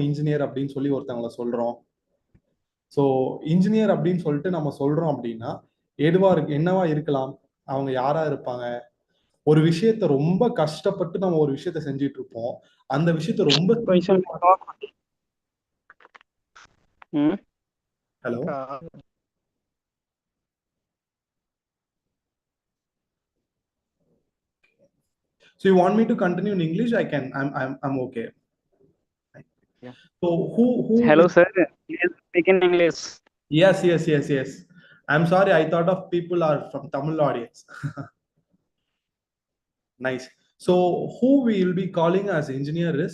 Engineer அப்படின்னு சொல்லி ஒருத்தவங்களை சொல்றோம்? ஸோ இன்ஜினியர் அப்படின்னு சொல்லிட்டு நம்ம சொல்றோம் அப்படின்னா என்னவா இருக்கலாம்? அவங்க யாரா இருப்பாங்க? ஒரு விஷயத்த ரொம்ப கஷ்டப்பட்டு நம்ம ஒரு விஷயத்த செஞ்சுட்டு இருப்போம். அந்த விஷயத்த ரொம்ப hello. So you want me to continue in English? I can. I'm okay. Yeah. So who Hello sir, please speak in English. Yes. I'm sorry, I thought of people are from Tamil audience. Nice. So who we will be calling as engineer is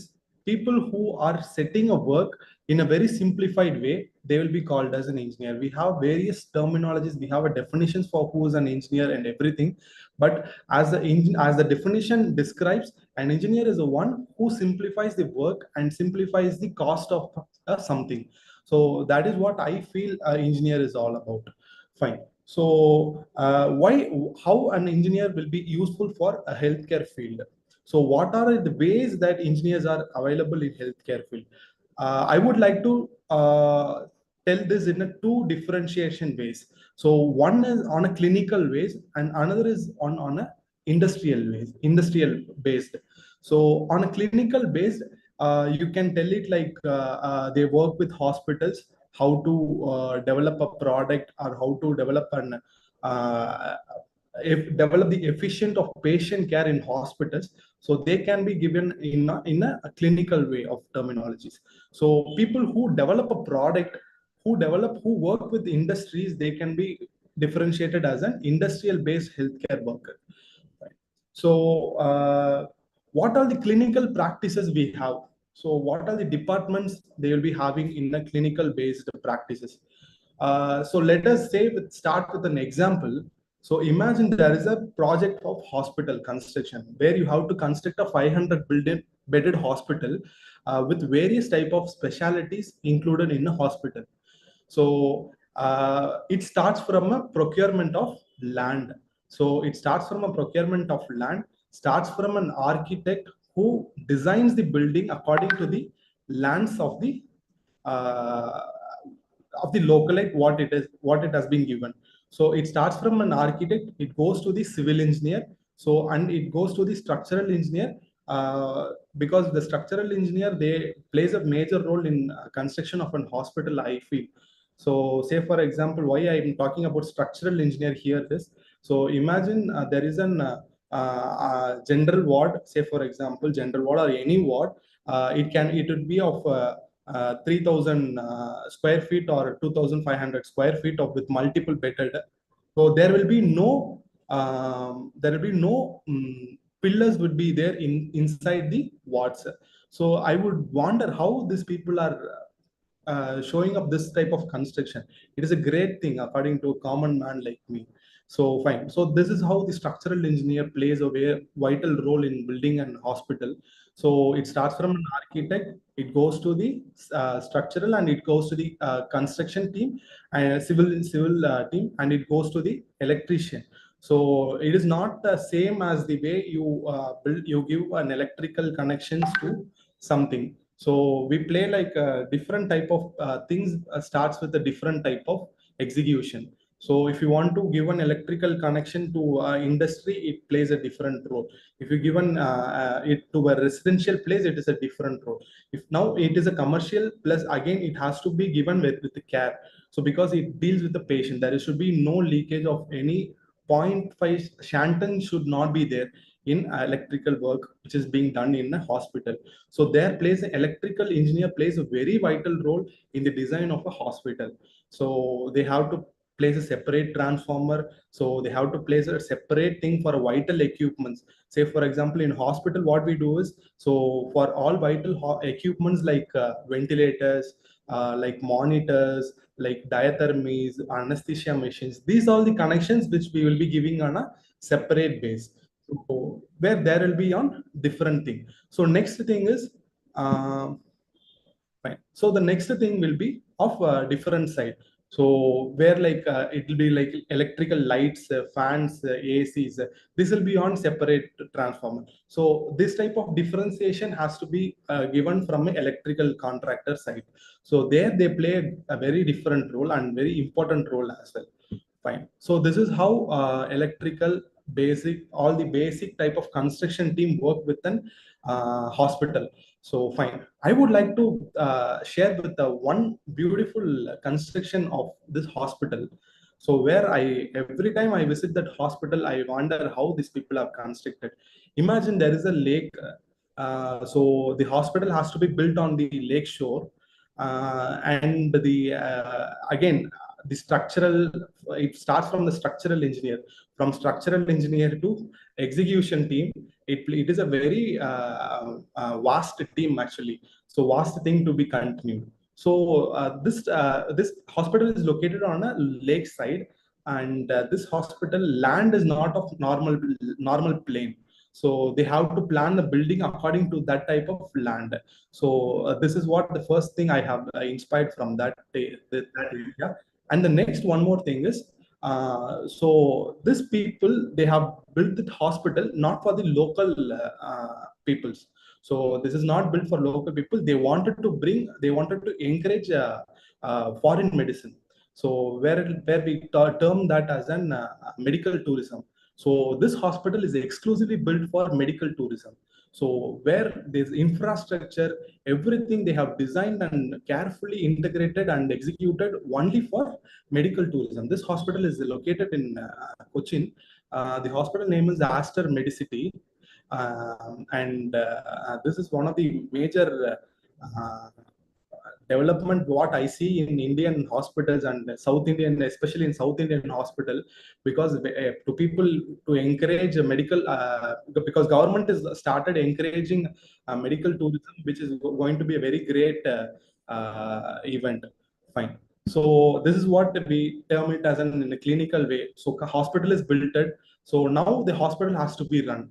people who are setting a work in a very simplified way. They will be called as an engineer. We have various terminologies, we have a definitions for who is an engineer and everything, but as the definition describes, an engineer is the one who simplifies the work and simplifies the cost of something. So that is what I feel engineer is all about. Fine. So how an engineer will be useful for a healthcare field? So what are the ways that engineers are available in healthcare field? I would like to tell this in a two differentiation ways. So one is on a clinical ways and another is on a industrial based. So on a clinical based, you can tell it like they work with hospitals, how to develop a product or how to develop develop the efficient of patient care in hospitals. So they can be given in a clinical way of terminologies. So people who develop a product, who work with industries, they can be differentiated as an industrial based healthcare worker. So what are the clinical practices we have? So what are the departments they will be having in the clinical based practices? So let us start with an example. So imagine there is a project of hospital construction where you have to construct a 500 bedded hospital with various type of specialties included in a hospital. So it starts from a procurement of land. So it starts from a procurement of land, starts from an architect who designs the building according to the lands uh, of the localite what it has been given. So it starts from an architect, it goes to the civil engineer, so and it goes to the structural engineer, because the structural engineer, they plays a major role in construction of an hospital, I feel. So say for example, why I am talking about structural engineer here is, so imagine there is an general ward, say for example general ward or any ward, it would be of 3000 square feet or 2500 square feet of with multiple bedded. So there will be no pillars would be there inside the wards. So I would wonder how these people are showing up this type of construction. It is a great thing according to a common man like me. So fine. So this is how the structural engineer plays a vital role in building an hospital. So it starts from an architect, it goes to the structural, and it goes to the construction team and civil team, and it goes to the electrician. So it is not the same as the way you give an electrical connections to something. So we play like a different type of things starts with a different type of execution. So if you want to give an electrical connection to industry, it plays a different role. If you given it to a residential place, it is a different role. If now it is a commercial plus, again it has to be given with the care. So because it deals with the patient, there should be no leakage of any 0.5 shanton should not be there in electrical work which is being done in a hospital. So there plays an electrical engineer plays a very vital role in the design of a hospital. So they have to place a separate transformer, so they have to place a separate thing for vital equipments. Say for example in hospital, what we do is, so for all vital equipments like ventilators, like monitors, like diathermies, anesthesia machines, these are the connections which we will be giving on a separate base. So where there will be on different thing. So next thing is fine. So the next thing will be of different side. So where like it will be like electrical lights, fans, ACs. This will be on separate transformer. So this type of differentiation has to be given from an electrical contractor side. So there they play a very different role and very important role as well. Fine. So this is how electrical basic, all the basic type of construction team work with an hospital. So fine. I would like to share with the one beautiful construction of this hospital. So where every time I visit that hospital, I wonder how these people have constructed. Imagine there is a lake. So the hospital has to be built on the lake shore, and the again the structural, it starts from the structural engineer, from structural engineer to execution team. It is a very vast team actually, so vast thing to be continued. So this hospital is located on a lake side, and this hospital land is not of normal plane. So they have to plan the building according to that type of land. So this is what the first thing I have inspired from that area. And the next one more thing is, so these people, they have built the hospital not for the local peoples. So this is not built for local people. They wanted to encourage foreign medicine. So where we term that as an medical tourism. So this hospital is exclusively built for medical tourism. So where there's infrastructure, everything they have designed and carefully integrated and executed only for medical tourism. This hospital is located in Cochin. The hospital name is Aster Medicity, and this is one of the major development what I see in Indian hospitals and South Indian, especially in South Indian hospital, because to people to encourage medical, because government is started encouraging medical tourism, which is going to be a very great event. Fine. So this is what we term it as in a clinical way. So hospital is built it. So now the hospital has to be run.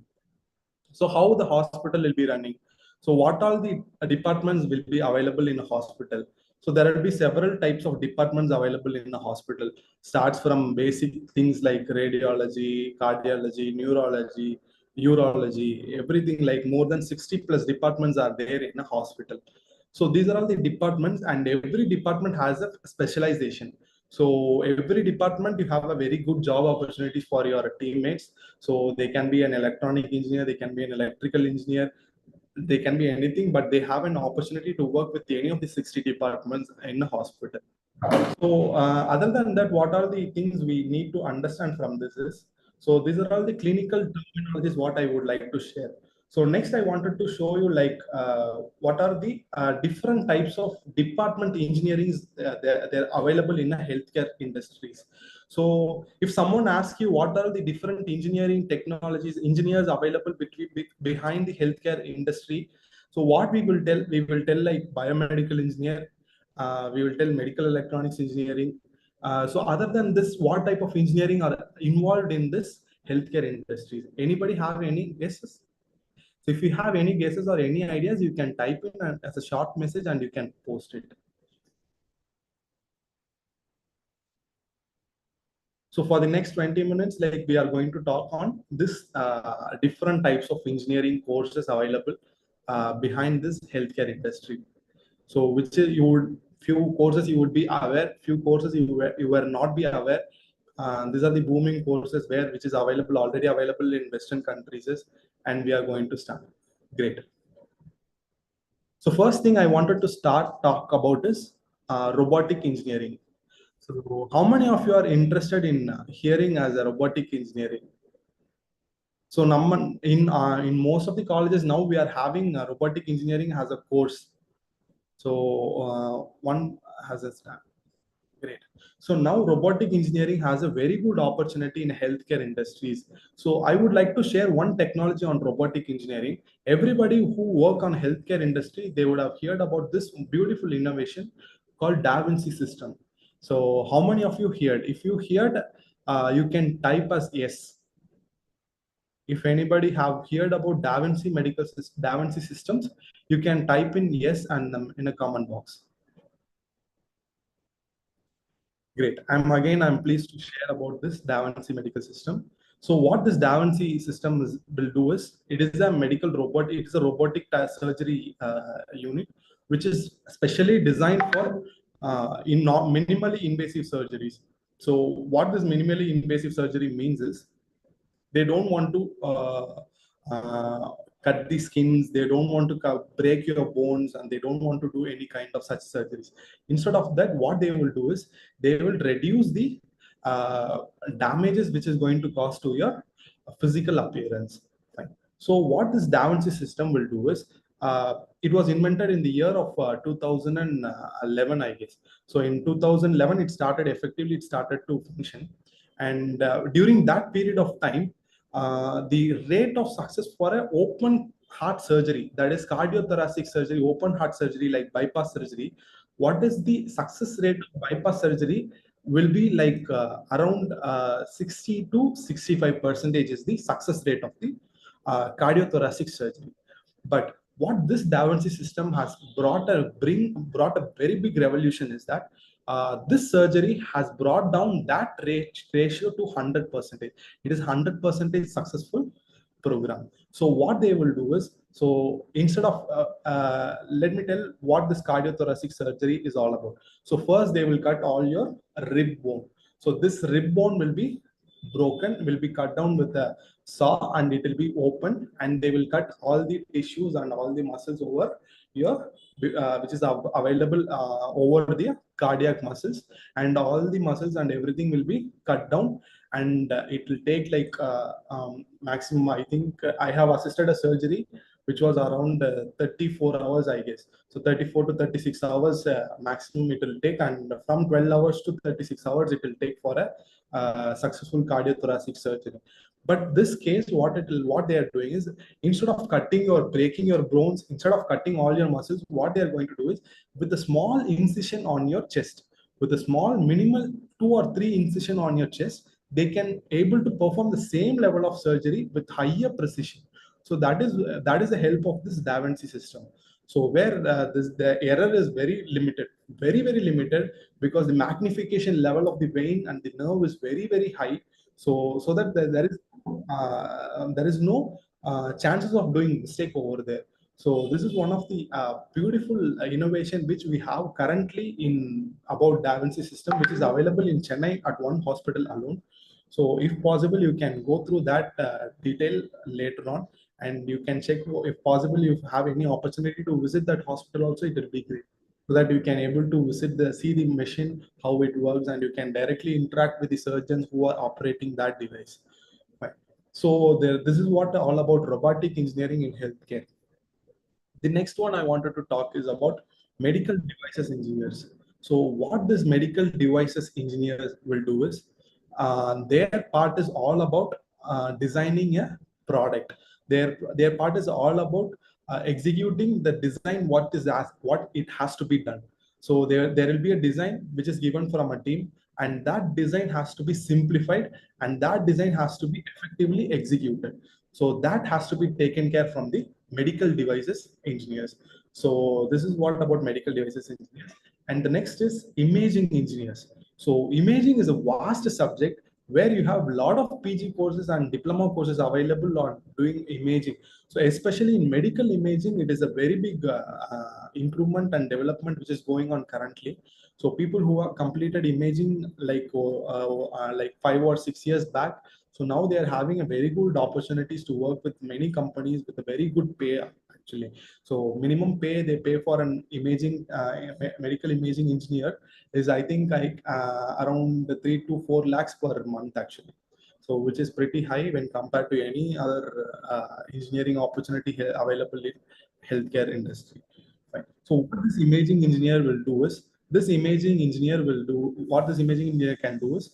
So how the hospital will be running? So what all the departments will be available in a hospital? So there will be several types of departments available in a hospital. Starts from basic things like radiology, cardiology, neurology, urology, everything, like more than 60 plus departments are there in a hospital. So these are all the departments, and every department has a specialization. So every department, you have a very good job opportunities for your teammates. So they can be an electronic engineer, they can be an electrical engineer, they can be anything, but they have an opportunity to work with any of the 60 departments in a hospital. So other than that, what are the things we need to understand from this is, so these are all the clinical terminologies what I would like to share. So next I wanted to show you like what are the different types of department engineerings they're available in a healthcare industries. So if someone asks you what are the different engineering technologies, engineers available behind the healthcare industry, so what we will tell like biomedical engineer, we will tell medical electronics engineering. So other than this, what type of engineering are involved in this healthcare industries? Anybody have any guesses? So if you have any guesses or any ideas, you can type in as a short message and you can post it. So for the next 20 minutes, like we are going to talk on this different types of engineering courses available behind this healthcare industry. So which is, you would, few courses you would be aware, few courses you were not be aware. These are the booming courses where which is available, already available in Western countries, and we are going to start. Great. So first thing I wanted to start talk about is robotic engineering. So how many of you are interested in hearing as a robotic engineering? So in most of the colleges now we are having robotic engineering as a course. So one has a stand. Great. So now robotic engineering has a very good opportunity in healthcare industries. So I would like to share one technology on robotic engineering. Everybody who work on healthcare industry, they would have heard about this beautiful innovation called Da Vinci system. So how many of you heard? If you heard, you can type as yes. If anybody have heard about Da Vinci systems, you can type in yes and in a comment box. Great. I'm pleased to share about this Da Vinci medical system. So what this Da Vinci system will do is, it is a medical robot. It is a robotic surgery unit, which is specially designed for in minimally invasive surgeries. So what this minimally invasive surgery means is, they don't want to cut the skins, they don't want to break your bones, and they don't want to do any kind of such surgeries. Instead of that, what they will do is, they will reduce the uh, damages which is going to cause to your physical appearance. Fine. So what this Da Vinci system will do is, it was invented in the year of 2011, I guess. So in 2011 it started effectively, it started to function. And during that period of time, the rate of success for an open heart surgery, that is cardiothoracic surgery, open heart surgery like bypass surgery, what is the success rate of bypass surgery will be like around 60 to 65% is the success rate of the cardiothoracic surgery. But what this Da Vinci system has brought a very big revolution is that this surgery has brought down that ratio to 100%. It is 100% successful program. So what they will do is, so instead of let me tell what this cardiothoracic surgery is all about. So first they will cut all your rib bone. So this rib bone will be broken, will be cut down with a saw, and it will be open, and they will cut all the tissues and all the muscles over your which is available over the cardiac muscles, and all the muscles and everything will be cut down. And it will take like maximum, I think I have assisted a surgery which was around 34 hours, I guess. So 34 to 36 hours maximum it will take, and from 12 hours to 36 hours it will take for a successful cardiothoracic surgery. But this case, what they are doing is, instead of cutting or breaking your bones, instead of cutting all your muscles, what they are going to do is, with a small incision on your chest, with a small minimal 2 or 3 incision on your chest, they can able to perform the same level of surgery with higher precision. So that is the help of this Da Vinci system. So where the error is very limited, very limited, because the magnification level of the vein and the nerve is very high. So that there is no chances of doing mistake over there. So this is one of the beautiful innovation which we have currently in about Da Vinci system, which is available in Chennai at one hospital alone. So if possible, you can go through that detail later on, and you can check if possible, if you have any opportunity to visit that hospital also, it will be great, so that you can able to see the machine, how it works, and you can directly interact with the surgeons who are operating that device. Right. So this is what all about robotic engineering in healthcare. The next one I wanted to talk is about medical devices engineers. So what this medical devices engineers will do is, their part is all about designing a product. Their part is all about executing the design, what it has to be done. So there will be a design which is given from a team, and that design has to be simplified, and that design has to be effectively executed. So that has to be taken care from the medical devices engineers. So this is what about medical devices engineers. And the next is imaging engineers. So imaging is a vast subject where you have a lot of PG courses and diploma courses available on doing imaging. So especially in medical imaging, it is a very big improvement and development which is going on currently. So people who have completed imaging like 5 or 6 years back, so now they are having a very good opportunities to work with many companies with a very good pay actually. So minimum pay they pay for an imaging medical imaging engineer is, I think, around 3 to 4 lakhs per month actually. So which is pretty high when compared to any other engineering opportunity available in healthcare industry. Right. So what this imaging engineer will do is, what this imaging engineer can do is,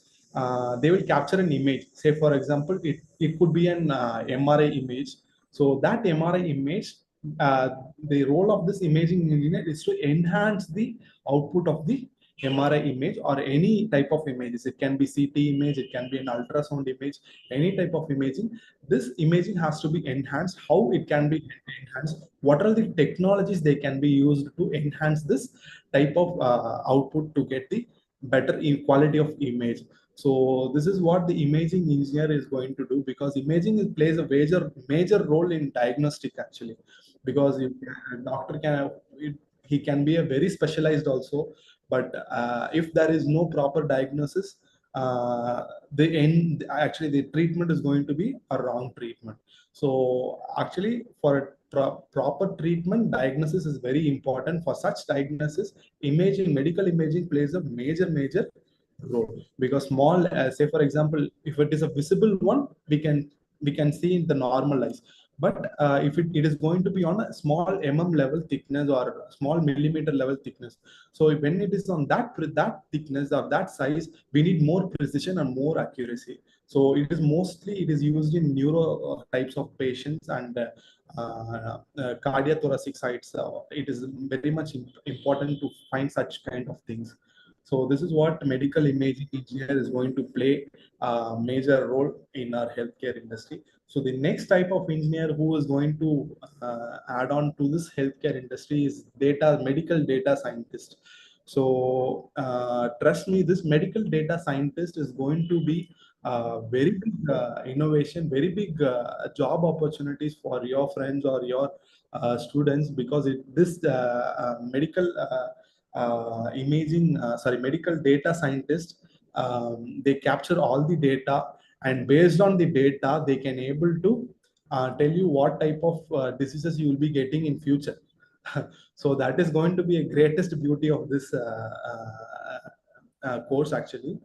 they will capture an image. Say, for example, it could be an MRI image. So that MRI image, uh, the role of this imaging engineer is to enhance the output of the MRI image or any type of images. It can be CT image, it can be an ultrasound image, any type of imaging. This imaging has to be enhanced. How it can be enhanced? What are the technologies they can be used to enhance this type of output to get the better in quality of image. So this is what the imaging engineer is going to do, because imaging plays a major role in diagnostic actually. Because if a doctor can, he can be a very specialized also, but if there is no proper diagnosis, the end actually the treatment is going to be a wrong treatment. So actually for a proper treatment, diagnosis is very important. For such diagnosis, medical imaging plays a major role, because small, say for example, if it is a visible one, we can see in the normal eyes. But if it is going to be on a small level thickness or small millimeter level thickness, so when it is on that thickness or that size, we need more precision and more accuracy. So it is used in neuro types of patients, and cardiothoracic sites. It is very much important to find such kind of things. So this is what medical imaging engineer is going to play a major role in our healthcare industry. So the next type of engineer who is going to add on to this healthcare industry is medical data scientist. So trust me, this medical data scientist is going to be very big innovation, very big job opportunities for your friends or your students, because medical data scientist, they capture all the data, and based on the data they can able to tell you what type of diseases you will be getting in future. So that is going to be a greatest beauty of this course actually.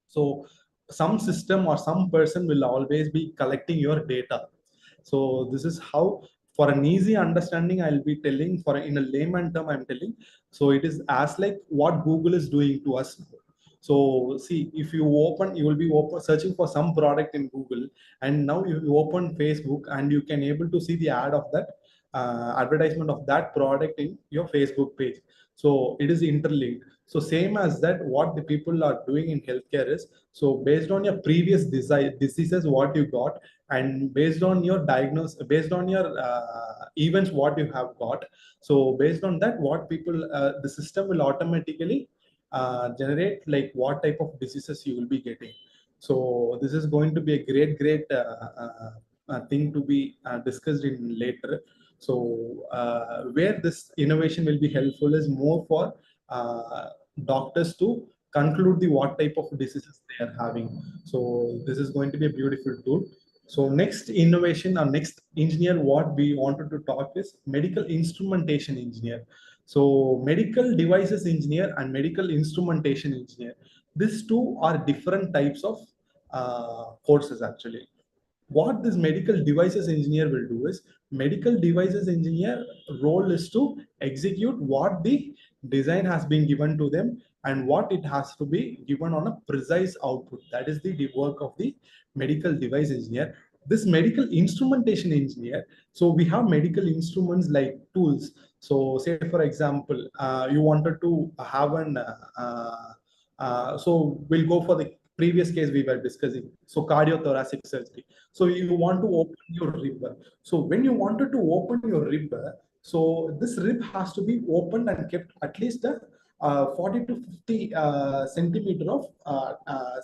So some system or some person will always be collecting your data. So this is how, for an easy understanding, I'll be telling, for in a layman term I'm telling. So it is as like what Google is doing to us. So see, if you will be searching for some product in Google, and now you open Facebook and you can able to see the ad of that advertisement of that product in your Facebook page. So it is interlinked. So same as that, what the people are doing in healthcare is, so based on your previous diseases, what you got, and based on your diagnosis, based on your events, what you have got. So based on that, what people, the system will automatically generate like what type of diseases you will be getting. So this is going to be a great thing to be discussed in later. So where this innovation will be helpful is more for doctors to conclude the what type of diseases they are having. So this is going to be a beautiful tool. So next innovation or next engineer, what we wanted to talk is medical instrumentation engineer. So medical devices engineer and medical instrumentation engineer, these two are different types of courses actually. What this medical devices engineer will do is, medical devices engineer role is to execute what the design has been given to them, and what it has to be given on a precise output. That is the work of the medical device engineer. This medical instrumentation engineer, so we have medical instruments like tools. So say for example, you wanted to have an so we'll go for the previous case we were discussing. So cardiothoracic surgery. So you want to open your rib. So when you wanted to open your rib, so this rib has to be opened and kept at least 40 to 50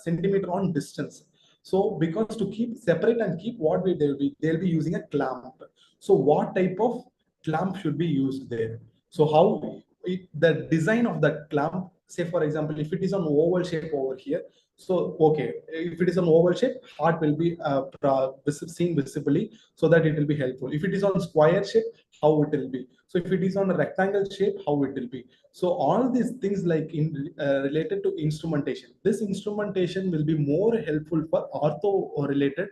centimeter on distance. So because to keep separate and keep what they'll be using a clamp. So what type of clamp should be used there? So how the design of the clamp, say for example, if it is an oval shape over here, so okay, if it is an oval shape, heart will be seen visibly, so that it will be helpful. If it is on square shape, how it will be. So if it is on a rectangle shape, how it will be. So all these things like in related to instrumentation, this instrumentation will be more helpful for ortho related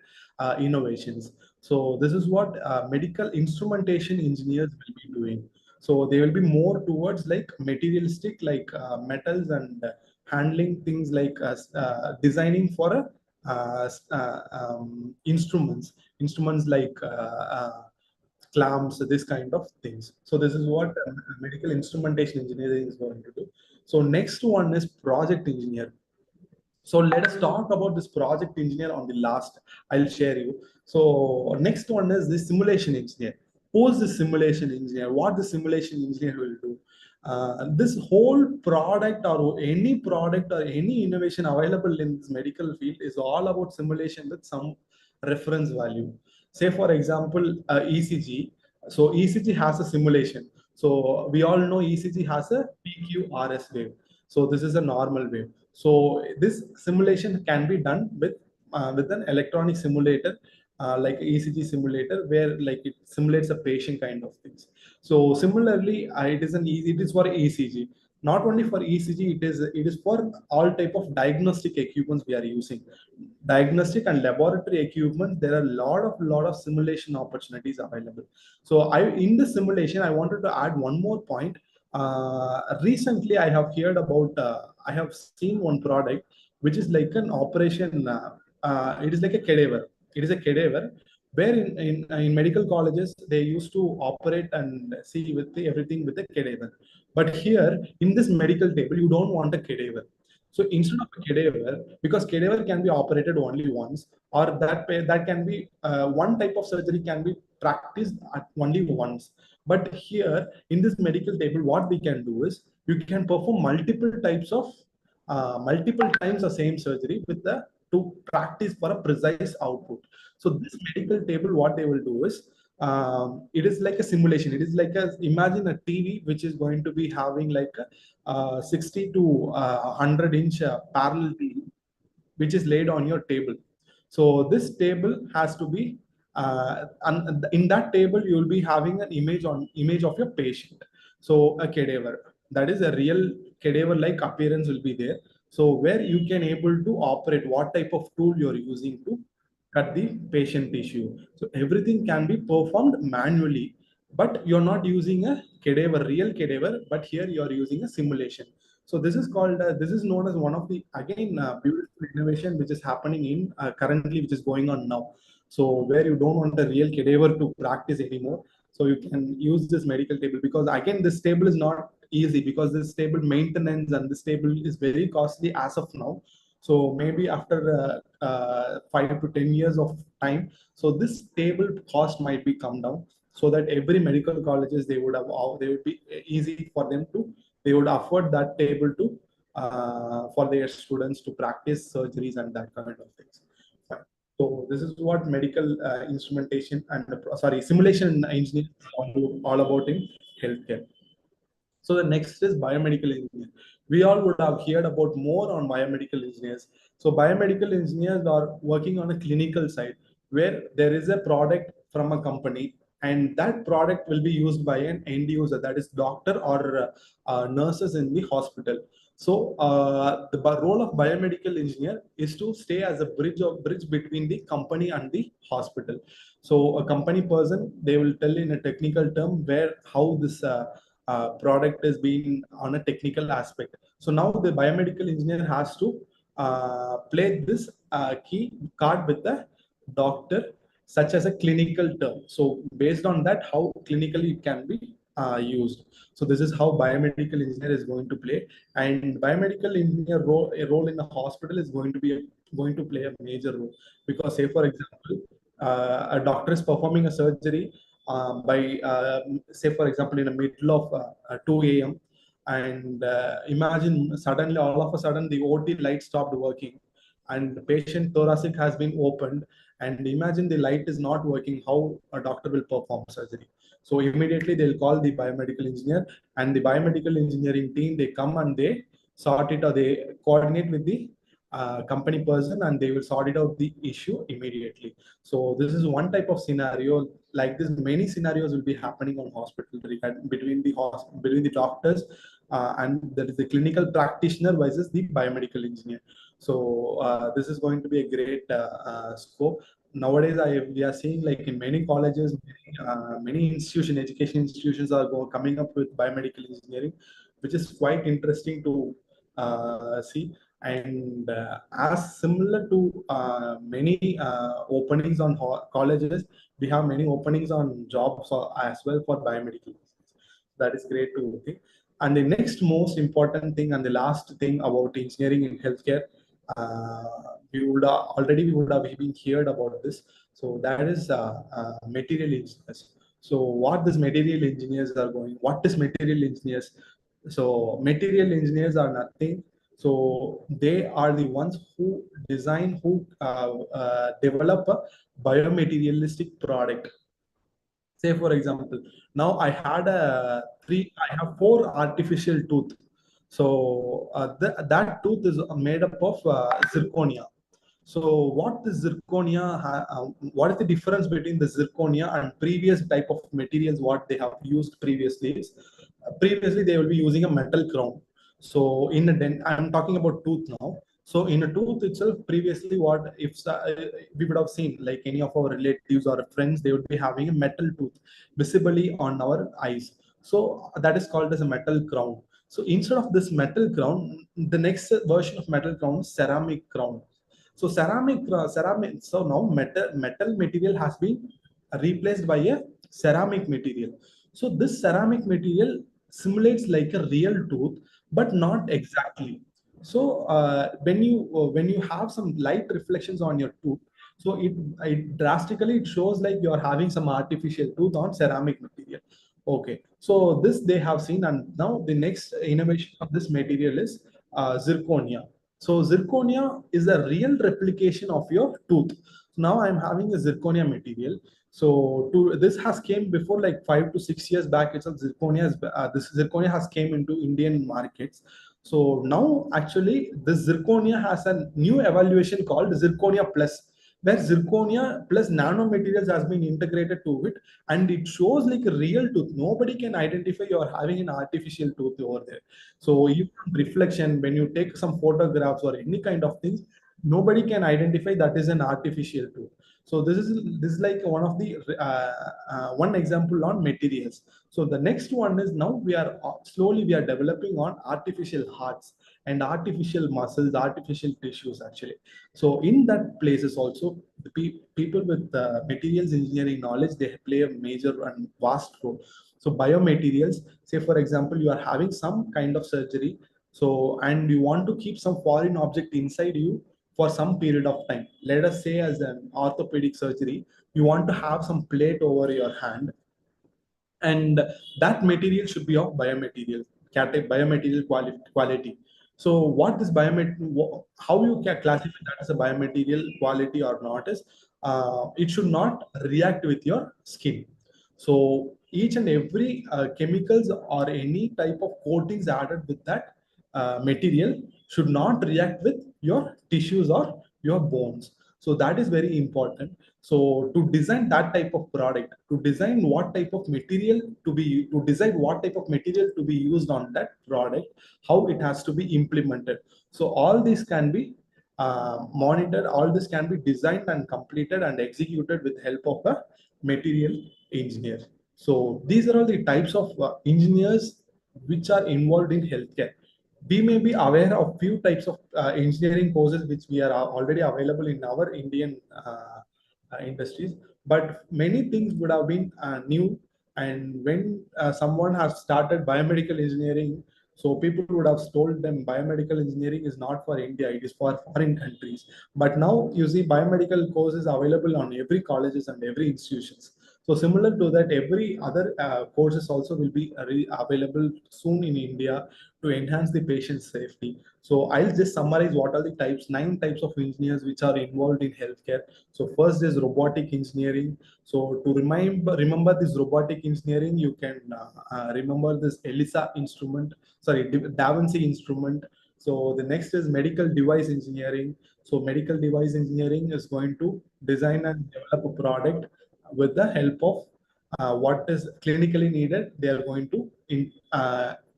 innovations. So this is what medical instrumentation engineers will be doing. So they will be more towards like materialistic, like metals, and handling things like designing for a instruments like clamps, this kind of things. So this is what medical instrumentation engineering is going to do. So next one is project engineer. So let us talk about this project engineer on the last. I'll share you. So next one is the simulation engineer. Who is the simulation engineer? What the simulation engineer will do? This whole product or any product or any innovation available in this medical field is all about simulation with some reference value. Say, for example, ECG. So ECG has a simulation. So we all know ECG has a PQRS wave. So this is a normal wave. So this simulation can be done with an electronic simulator, like ECG simulator, where like it simulates a patient kind of things. So similarly, it is for ECG. Not only for ECG, it is for all type of diagnostic equipments we are using. Diagnostic and laboratory equipment, there are a lot of simulation opportunities available. So I in the simulation, I wanted to add one more point. Recently, I have seen one product which is like an operation. It is like a cadaver. It is a cadaver where in medical colleges they used to operate and see everything with a cadaver. But here in this medical table, you don't want a cadaver. So instead of a cadaver, because cadaver can be operated only once, or that can be one type of surgery can be practiced at only once. But here in this medical table, what we can do is you can perform multiple times the same surgery with the to practice for a precise output. So this medical table, what they will do is it is like a simulation. It is like imagine a TV which is going to be having like a 60 to 100-inch parallel TV, which is laid on your table. So this table has to be, and in that table you will be having an image of your patient. So a cadaver, that is a real cadaver like appearance will be there. So where you can able to operate what type of tool you're using to cut the patient tissue. So everything can be performed manually, but you're not using a cadaver, real cadaver, but here you're using a simulation. So this is known as one of the again beautiful innovation which is happening in currently, which is going on now. So where you don't want a real cadaver to practice anymore, so you can use this medical table, because again this table is not easy, because this table maintenance and this table is very costly as of now. So maybe after 5 to 10 years of time, so this table cost might be come down, so that every medical colleges they would be easy for them to, they would afford that table to for their students to practice surgeries and that kind of things. Fine. So this is what medical instrumentation and simulation engineering is all about in healthcare. So the next is biomedical engineer. We all would have heard about more on biomedical engineers. So biomedical engineers are working on a clinical side where there is a product from a company, and that product will be used by an end user, that is doctor or nurses in the hospital. So the role of biomedical engineer is to stay as a bridge between the company and the hospital. So a company person, they will tell in a technical term where how this product is being on a technical aspect. So now the biomedical engineer has to play this key card with the doctor, such as a clinical term. So based on that, how clinically it can be used. So this is how biomedical engineer is going to play, and biomedical engineer a role in the hospital is going to play a major role, because say for example, a doctor is performing a surgery by say for example in the middle of 2 a.m. and imagine suddenly all of a sudden the OT light stopped working and the patient thoracic has been opened, and imagine the light is not working, how a doctor will perform surgery. So immediately they'll call the biomedical engineer, and the biomedical engineering team, they come and they sort it, or they coordinate with the company person, and they will sort it out the issue immediately. So this is one type of scenario. Like this, many scenarios will be happening on hospital between the doctors and that is the clinical practitioner versus the biomedical engineer. So this is going to be a great scope. Nowadays, we are seeing like in many colleges, many education institutions are coming up with biomedical engineering, which is quite interesting to see. And as similar to many openings on colleges, we have many openings on jobs as well for biomedical engineers. That is great to think. And the next most important thing and the last thing about engineering in healthcare, we would have even heard about this. So that is material engineers. So what is material engineers? So material engineers are nothing. So they are the ones who design, who develop a biomaterialistic product. Say for example, now I have four artificial tooth. So that tooth is made up of zirconia. So what is the difference between the zirconia and previous type of materials what they have used previously is, previously they will be using a metal crown. So I'm talking about tooth now. So in a tooth itself, previously what if we would have seen like any of our relatives or friends, they would be having a metal tooth visibly on our eyes. So that is called as a metal crown. So instead of this metal crown, the next version of metal crown is ceramic crown. So ceramic. So now metal material has been replaced by a ceramic material. So this ceramic material simulates like a real tooth, but not exactly. So when you have some light reflections on your tooth, so it drastically it shows like you are having some artificial tooth on ceramic material. Okay, so this they have seen, and now the next innovation of this material is zirconia. So zirconia is a real replication of your tooth. Now I'm having a zirconia material. So this has came before like 5 to 6 years back. It's a this zirconia has came into Indian markets. So now actually this zirconia has a new evaluation called zirconia plus, where zirconia plus nanomaterials has been integrated to it, and it shows like a real tooth. Nobody can identify you're having an artificial tooth over there. So even reflection, when you take some photographs or any kind of things, nobody can identify that is an artificial tooth. So this is like one of the one example on materials. So the next one is, now we are slowly we are developing on artificial hearts and artificial muscles, artificial tissues actually. So in that places also, the people with materials engineering knowledge, they play a major and vast role. So biomaterials, say for example, you are having some kind of surgery, so and you want to keep some foreign object inside you for some period of time. Let us say as an orthopedic surgery, you want to have some plate over your hand, and that material should be of biomaterial quality. So what this how you can classify that as a biomaterial quality or not is, it should not react with your skin. So each and every chemicals or any type of coatings added with that material should not react with your tissues or your bones. So that is very important. So to design that type of product, to design what type of material to decide what type of material to be used on that product, how it has to be implemented. So all these can be monitored, all this can be designed and completed and executed with help of a material engineer. So these are all the types of engineers which are involved in healthcare. We may be aware of few types of engineering courses which we are already available in our Indian industries, but many things would have been new. And when someone has started biomedical engineering, so people would have told them biomedical engineering is not for India, it is for foreign countries. But now you see biomedical courses available on every colleges and every institutions. So similar to that, every other courses also will be available soon in India to enhance the patient safety. So I'll just summarize what are the nine types of engineers which are involved in healthcare. So first is robotic engineering. So to remember this robotic engineering, you can remember this ELISA instrument, sorry, Da Vinci instrument. So the next is medical device engineering. So medical device engineering is going to design and develop a product with the help of what is clinically needed. They are going to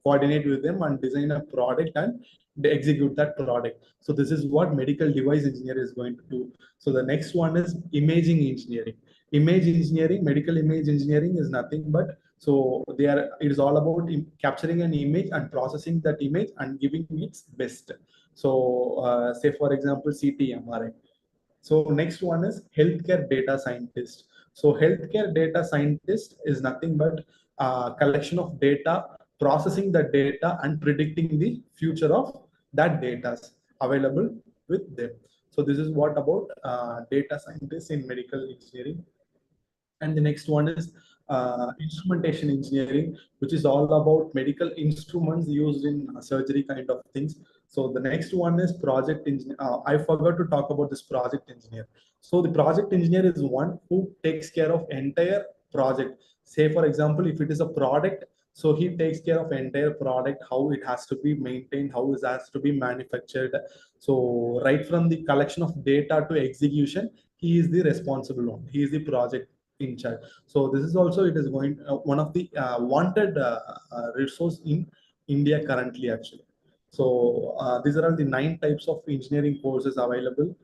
coordinate with them and design a product and they execute that product. So this is what medical device engineer is going to do. So the next one is imaging engineering. Image engineering, medical image engineering is nothing but, so it is all about capturing an image and processing that image and giving its best. So say for example, CT, MRI. So next one is healthcare data scientist. So healthcare data scientist is nothing but collection of data, processing the data, and predicting the future of that data available with them. So this is what about data scientists in medical engineering. And the next one is instrumentation engineering, which is all about medical instruments used in surgery kind of things. So the next one is project engineer. I forgot to talk about this project engineer. So the project engineer is one who takes care of entire project. Say for example, if it is a product, so he takes care of entire product, how it has to be maintained, how it has to be manufactured. So right from the collection of data to execution, he is the responsible one. He is the project in charge. So this is also, it is going one of the wanted resource in India currently actually. So these are all the 9 types of engineering courses available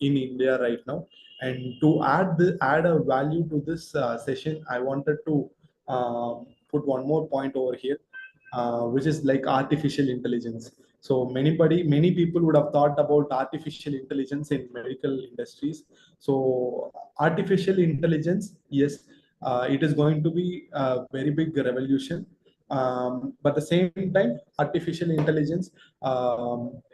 in India right now. And to add a value to this session, I wanted to put one more point over here, which is like artificial intelligence. So many people would have thought about artificial intelligence in medical industries. So artificial intelligence, yes, it is going to be a very big revolution. But at the same time, artificial intelligence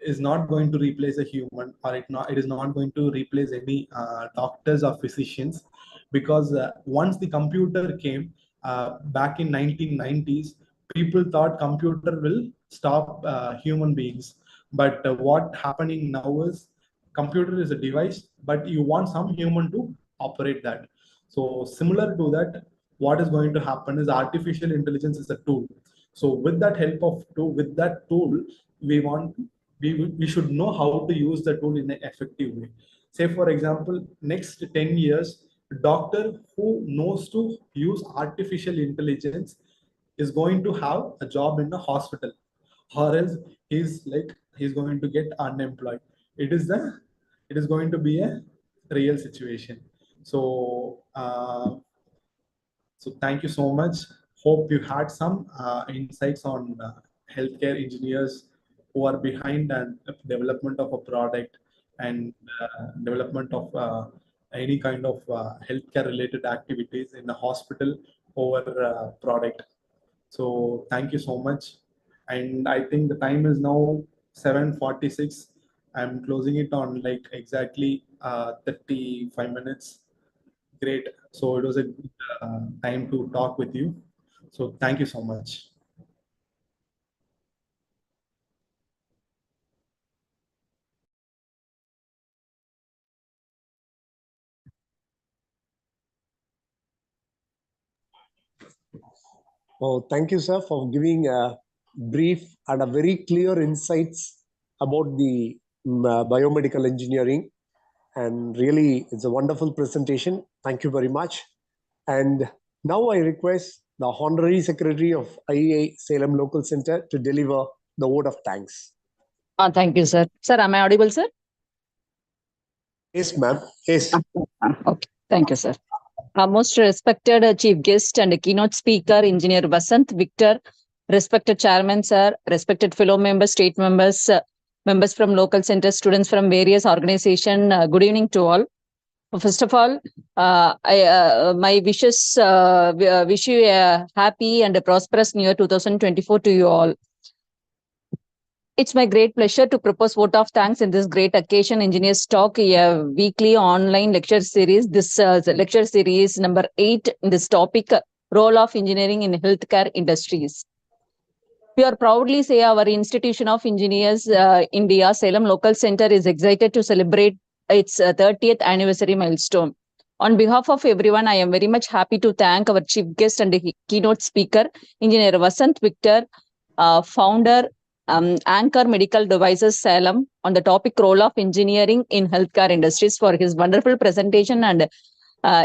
is not going to replace a human, or it is not going to replace any doctors or physicians, because once the computer came back in 1990s, people thought computer will stop human beings. But what happening now is computer is a device, but you want some human to operate that. So similar to that, what is going to happen is artificial intelligence is a tool. So with that help of tool, with that tool, we want we should know how to use the tool in an effective way. Say for example, next 10 years, doctor who knows to use artificial intelligence is going to have a job in the hospital, or else he's going to get unemployed. It is going to be a real situation. So so thank you so much. Hope you had some insights on healthcare engineers who are behind and development of a product, and development of any kind of healthcare related activities in the hospital over product. So thank you so much. And I think the time is now 7:46. I'm closing it on like exactly 35 minutes. Great. So it was a good time to talk with you. So thank you so much. Oh, thank you, sir, for giving a brief and a very clear insights about the biomedical engineering. And really, it's a wonderful presentation. Thank you very much. And now I request the Honorary Secretary of IEI Salem Local Center to deliver the vote of thanks. Thank you, sir. Sir, am I audible, sir? Yes, ma'am. Yes. Okay. Thank you, sir. Most respected chief guest and keynote speaker, Engineer Vasant Victor, respected chairman, sir, respected fellow members, state members, members from local centers, students from various organizations. Good evening to all. First of all, my wishes wish you a happy and a prosperous new year 2024 to you all. It's my great pleasure to propose vote of thanks in this great occasion, Engineers Talk, a weekly online lecture series. This lecture series number 8 in this topic, role of engineering in healthcare industries. We are proudly say our Institution of Engineers India Salem Local Center is excited to celebrate its 30th anniversary milestone. On behalf of everyone, I am very much happy to thank our chief guest and keynote speaker, Engineer Vasant Victor, founder, Anchor Medical Devices Salem, on the topic role of engineering in healthcare industries, for his wonderful presentation. And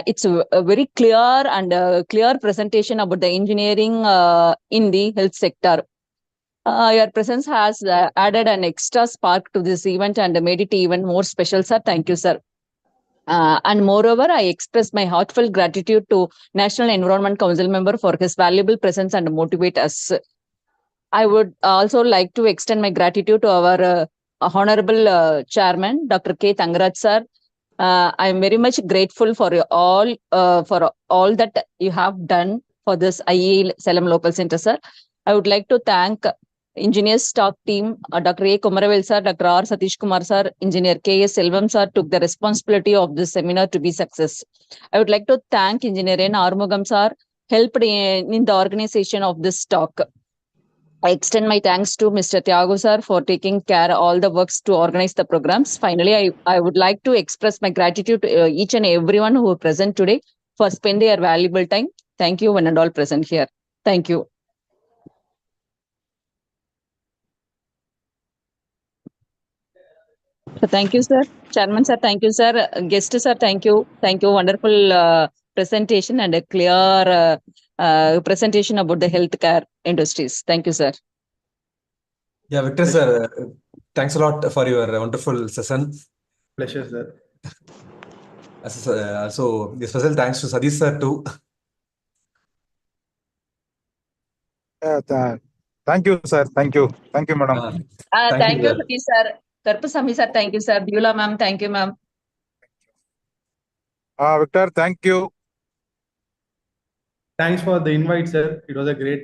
it's a very clear and clear presentation about the engineering in the health sector. Your presence has added an extra spark to this event and made it even more special, sir. Thank you, sir. And moreover, I express my heartfelt gratitude to National Environment Council member for his valuable presence and motivate us. I would also like to extend my gratitude to our Honorable Chairman, Dr. K. Tangaraj sir. I am very much grateful for all that you have done for this IEI Salem Local Center, sir. I would like to thank engineers stock team, Dr. A. Kumaravel sir, Dr. R. Satish Kumar sir, Engineer K.S. Selvam sir took the responsibility of this seminar to be success. I would like to thank Engineer N. Armugam sir, helped in the organization of this talk. I extend my thanks to Mr. Thiago sir for taking care of all the works to organize the programs. Finally, I would like to express my gratitude to each and everyone who are present today for spending their valuable time. Thank you, one and all present here. Thank you. So thank you, sir. Chairman, sir, thank you, sir. Guest, sir, thank you. Thank you. Wonderful presentation and a clear presentation about the healthcare industries. Thank you, sir. Yeah, Victor sir, thanks a lot for your wonderful session. Pleasure, sir. Also, the special thanks to Sadish sir too. Thank you, sir. Thank you. Thank you, madam. Thank you, Satish sir. Karpasamy sir, thank you, sir. Beulah ma'am, thank you, ma'am. Victor, thank you. Thanks for the invite, sir. It was a great time.